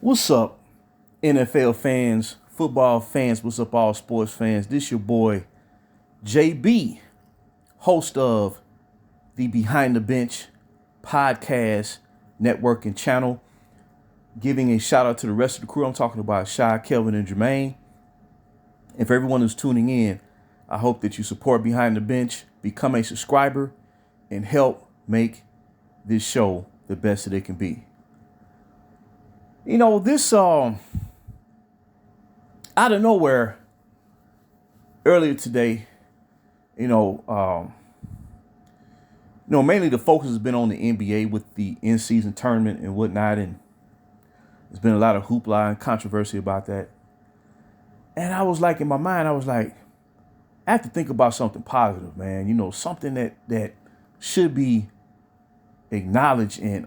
What's up, NFL fans, football fans? What's up, all sports fans? This your boy, JB, host of the Behind the Bench podcast network and channel. Giving a shout out to the rest of the crew. I'm talking about Shy, Kelvin, and Jermaine. And for everyone who's tuning in, I hope that you support Behind the Bench, become a subscriber, and help make this show the best that it can be. This out of nowhere earlier today, mainly the focus has been on the NBA with the in-season tournament and whatnot, and there's been a lot of hoopla and controversy about that. And I was like, in my mind, I have to think about something positive, man. Something that should be acknowledged and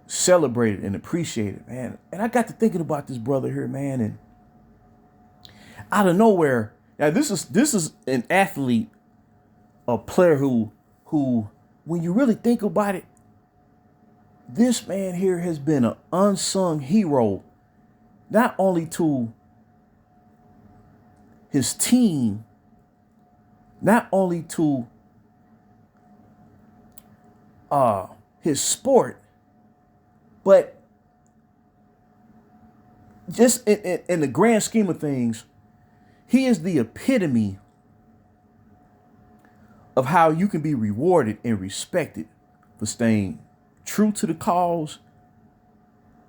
celebrated and appreciated, man. And I got to thinking about this brother here, man, and out of nowhere, now this is an athlete, a player who when you really think about it, this man here has been an unsung hero, not only to his team, not only to his sport, but just in the grand scheme of things, he is the epitome of how you can be rewarded and respected for staying true to the cause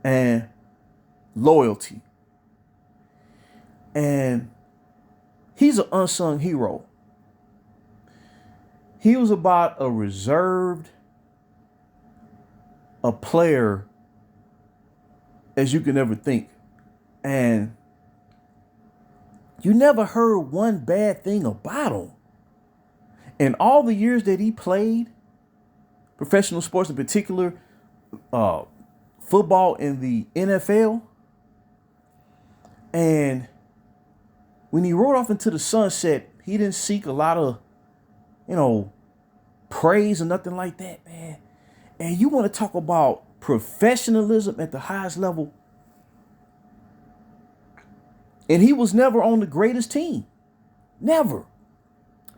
and loyalty. And he's an unsung hero. He was about a reserved, a player as you can ever think. And you never heard one bad thing about him. In all the years that he played professional sports, in particular, football in the NFL, and when he rode off into the sunset, he didn't seek a lot of, praise or nothing like that, man. And you want to talk about professionalism at the highest level? And he was never on the greatest team. Never.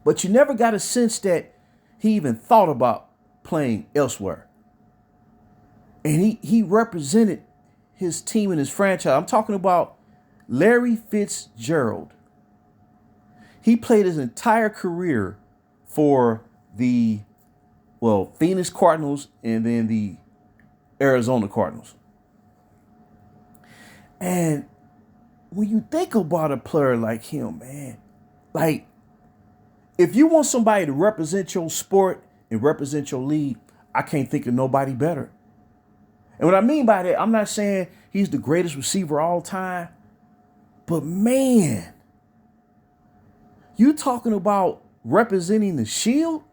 But you never got a sense that he even thought about playing elsewhere. And he represented his team and his franchise. I'm talking about Larry Fitzgerald. He played his entire career for the, Phoenix Cardinals and then the Arizona Cardinals. And when you think about a player like him, man, like, if you want somebody to represent your sport and represent your league, I can't think of nobody better. And what I mean by that, I'm not saying he's the greatest receiver of all time, but man, you talking about representing the shield?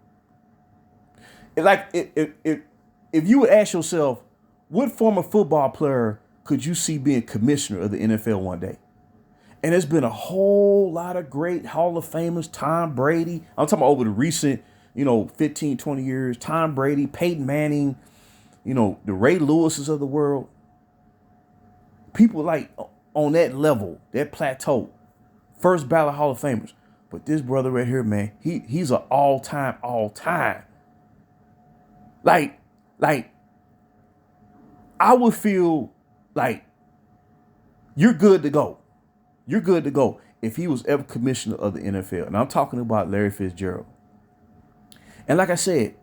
Like, if you would ask yourself, what former football player could you see being commissioner of the NFL one day? And there's been a whole lot of great Hall of Famers, Tom Brady. I'm talking about over the recent, 15, 20 years. Tom Brady, Peyton Manning, the Ray Lewises of the world. People like on that level, that plateau. First ballot Hall of Famers. But this brother right here, man, he's an all-time. Like, I would feel like you're good to go. You're good to go if he was ever commissioner of the NFL. And I'm talking about Larry Fitzgerald. And like I said,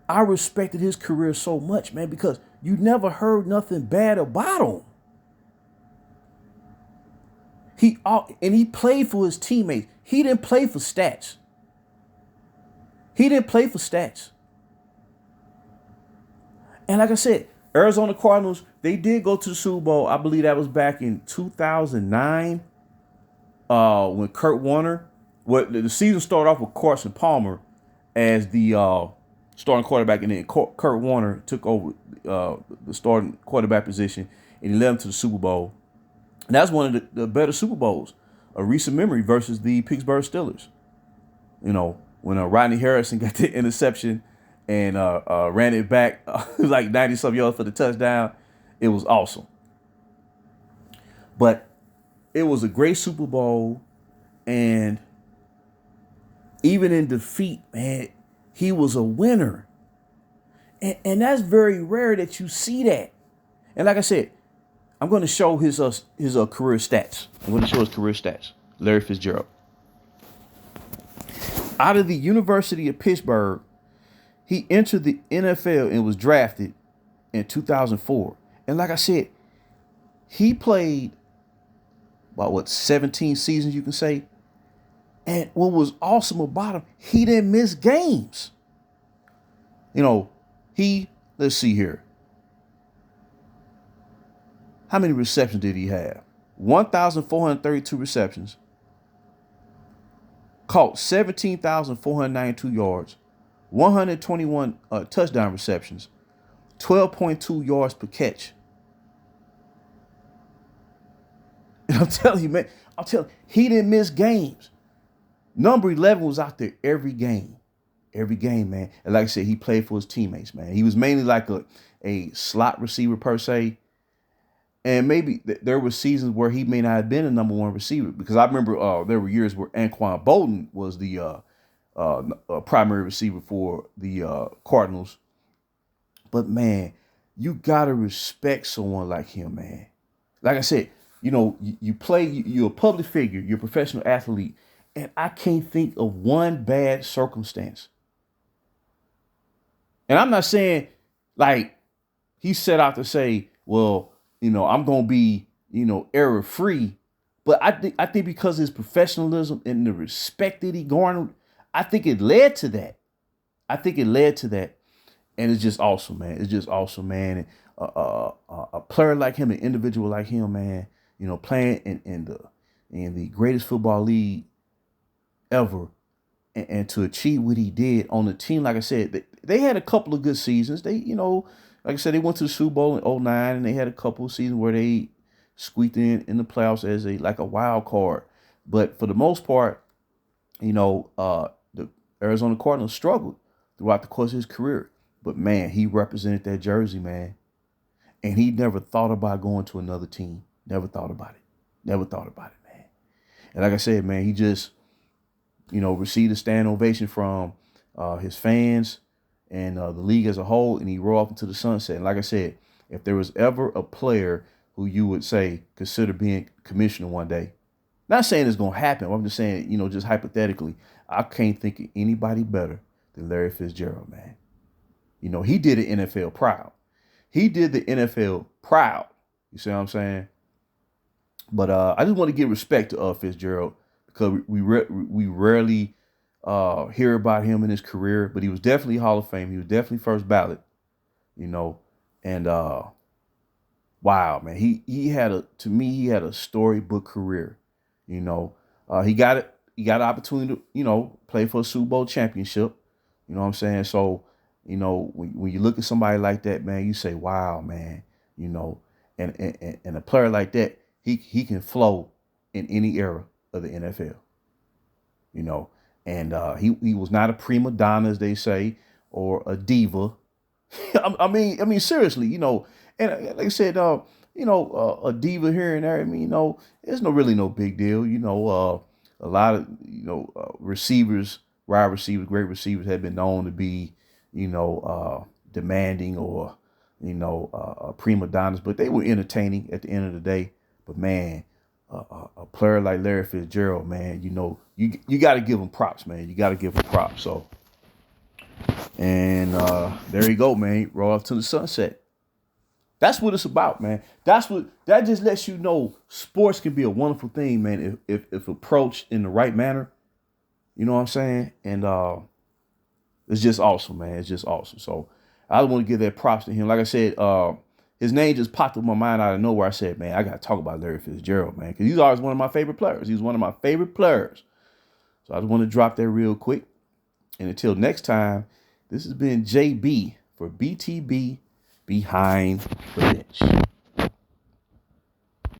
I respected his career so much, man, because you never heard nothing bad about him. He played for his teammates. He didn't play for stats. And like I said, Arizona Cardinals, they did go to the Super Bowl. I believe that was back in 2009 when Kurt Warner, the season started off with Carson Palmer as the starting quarterback, and then Kurt Warner took over the starting quarterback position, and he led them to the Super Bowl. And that's one of the better Super Bowls of recent memory versus the Pittsburgh Steelers. When Rodney Harrison got the interception and ran it back like 90 some yards for the touchdown. It was awesome. But it was a great Super Bowl, and even in defeat, man, he was a winner. And that's very rare that you see that. And like I said, I'm going to show his career stats. I'm going to show his career stats. Larry Fitzgerald. Out of the University of Pittsburgh, he entered the NFL and was drafted in 2004. And like I said, he played about 17 seasons, you can say. And what was awesome about him, he didn't miss games. Let's see here. How many receptions did he have? 1,432 receptions. Caught 17,492 yards. 121 touchdown receptions. 12.2 yards per catch. And I'm telling you, man, he didn't miss games. Number 11 was out there every game. Every game, man. And like I said, he played for his teammates, man. He was mainly like a slot receiver per se. And maybe there were seasons where he may not have been a number one receiver, because I remember there were years where Anquan Bolden was the primary receiver for the Cardinals. But man, you gotta respect someone like him, man. Like I said, you play, you're a public figure, you're a professional athlete, and I can't think of one bad circumstance. And I'm not saying like he set out to say, well, I'm going to be, error free. But I think because of his professionalism and the respect that he garnered, I think it led to that. And it's just awesome, man. It's just awesome, man. And, a player like him, an individual like him, man, playing in the greatest football league ever, and to achieve what he did on the team. Like I said, they had a couple of good seasons. They, like I said, they went to the Super Bowl in 2009, and they had a couple of seasons where they squeaked in the playoffs as a wild card. But for the most part, the Arizona Cardinals struggled throughout the course of his career. But man, he represented that jersey, man. And he never thought about going to another team. Never thought about it, man. And like I said, man, he just, received a standing ovation from his fans and the league as a whole, and he rolled off into the sunset. And like I said, if there was ever a player who you would say consider being commissioner one day, not saying it's going to happen, I'm just saying, just hypothetically, I can't think of anybody better than Larry Fitzgerald, man. He did the NFL proud. You see what I'm saying? But I just want to give respect to Fitzgerald, because we rarely hear about him in his career, but he was definitely Hall of Fame. He was definitely first ballot, and wow, man, he had a storybook career. He got an opportunity to, play for a Super Bowl championship. You know what I'm saying? So, when you look at somebody like that, man, you say, wow, man, and a player like that, he can flow in any era of the NFL, and he was not a prima donna, as they say, or a diva. I mean, seriously, and like I said, a diva here and there. I mean, it's really no big deal. A lot of receivers, wide receivers, great receivers have been known to be, demanding or prima donnas, but they were entertaining at the end of the day. But man, a player like Larry Fitzgerald, man, you got to give him props, man. You got to give him props. So, and there you go, man. Roll off to the sunset. That's what it's about, man. That just lets you know sports can be a wonderful thing, man, if approached in the right manner. You know what I'm saying? And it's just awesome, man. It's just awesome. So I want to give that props to him. Like I said, his name just popped up in my mind out of nowhere. I said, man, I got to talk about Larry Fitzgerald, man, because he's always one of my favorite players. He's one of my favorite players. So I just want to drop that real quick. And until next time, this has been JB for BTB Behind the Bench.